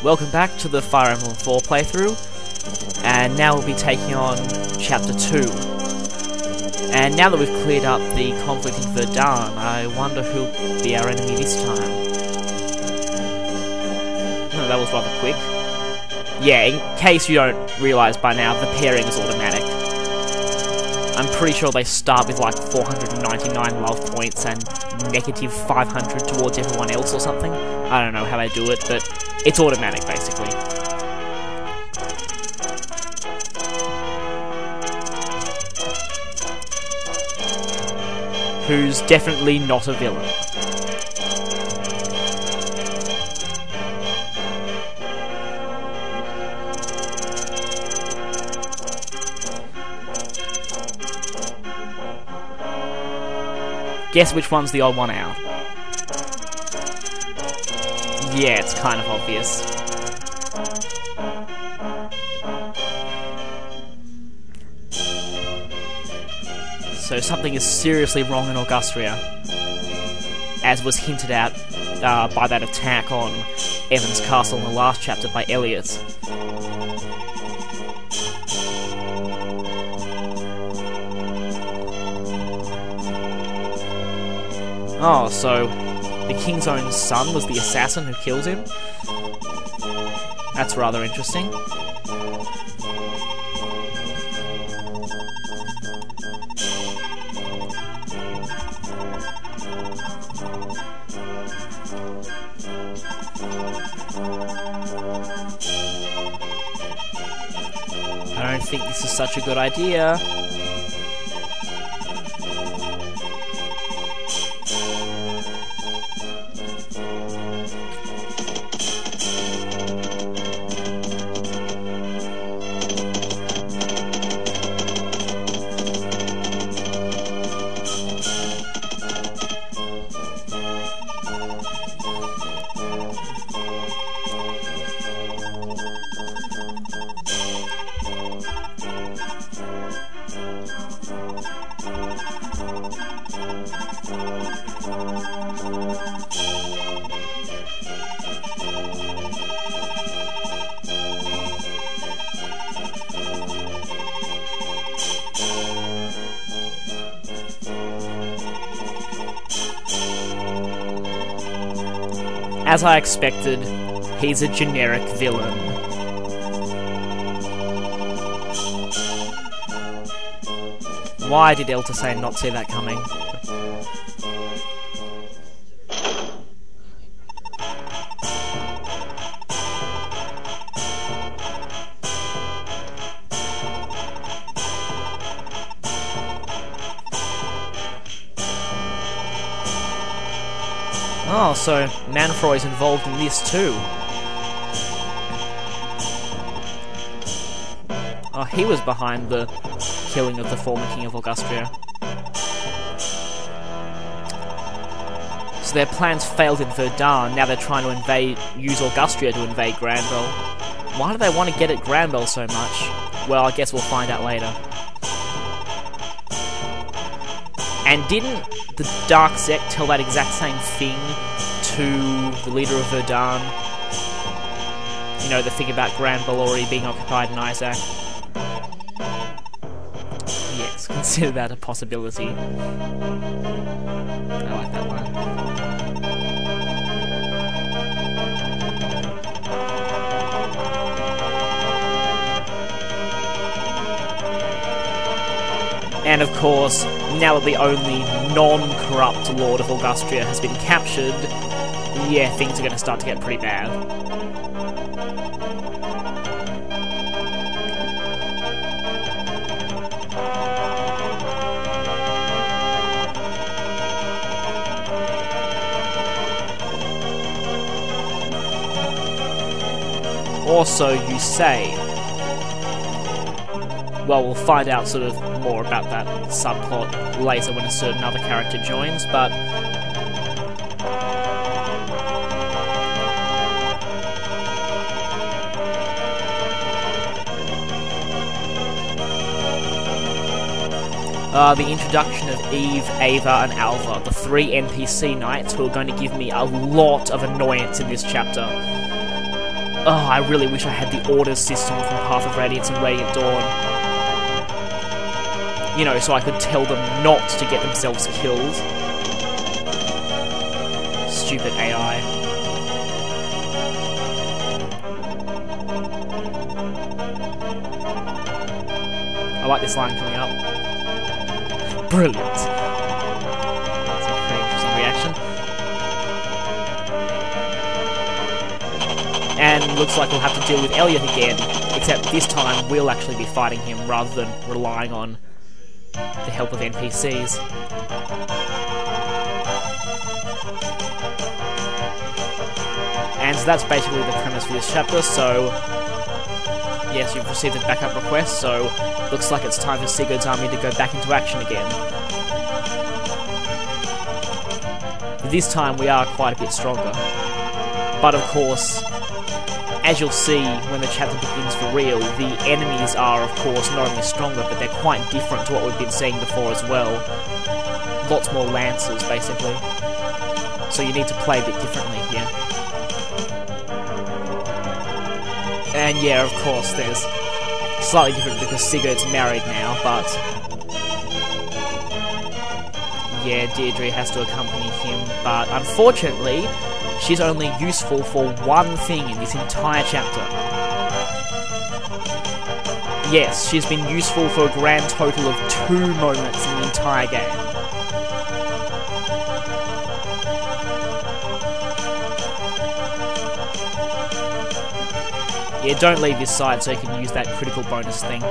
Welcome back to the Fire Emblem 4 playthrough, and now we'll be taking on Chapter 2. And now that we've cleared up the conflict in Verdun, I wonder who'll be our enemy this time. Oh, that was rather quick. Yeah, in case you don't realise by now, the pairing is automatic. I'm pretty sure they start with like 499 love points and negative 500 towards everyone else or something. I don't know how they do it, but it's automatic basically. Who's definitely not a villain. Guess which one's the odd one out? Yeah, it's kind of obvious. So something is seriously wrong in Augustria, as was hinted at by that attack on Evan's castle in the last chapter by Elliot. Oh, so the king's own son was the assassin who killed him? That's rather interesting. I don't think this is such a good idea. As I expected, he's a generic villain. Why did Eltosain not see that coming? Oh, so Manfroy is involved in this too. Oh, he was behind the killing of the former king of Augustria. So their plans failed in Verdun, now they're trying to use Augustria to invade Granville. Why do they want to get at Granville so much? Well, I guess we'll find out later. And didn't the Dark Sect tell that exact same thing to the leader of Verdun? You know, the thing about Granville already being occupied in Isaac? Yes, consider that a possibility. I like that line. And of course, now that the only non-corrupt Lord of Augustria has been captured, yeah, things are going to start to get pretty bad. Or so you say. Well, we'll find out sort of more about that subplot later when a certain other character joins, but the introduction of Eve, Ava, and Alva, the three NPC knights who are going to give me a lot of annoyance in this chapter. Oh, I really wish I had the orders system from Path of Radiance and Radiant Dawn. You know, so I could tell them not to get themselves killed. Stupid AI. I like this line coming up. Brilliant. That's a pretty interesting reaction. And looks like we'll have to deal with Elliot again, except this time we'll actually be fighting him rather than relying on the help of NPCs. And so that's basically the premise for this chapter, so yes, you've received a backup request, so looks like it's time for Sigurd's army to go back into action again. This time we are quite a bit stronger. But of course, as you'll see when the chapter begins for real, the enemies are of course not only stronger, but they're quite different to what we've been seeing before as well. Lots more lancers, basically. So you need to play a bit differently here. And yeah, of course, there's slightly different because Sigurd's married now, but yeah, Deirdre has to accompany him, but unfortunately, she's only useful for one thing in this entire chapter. Yes, she's been useful for a grand total of 2 moments in the entire game. Yeah, don't leave this side so you can use that critical bonus thing.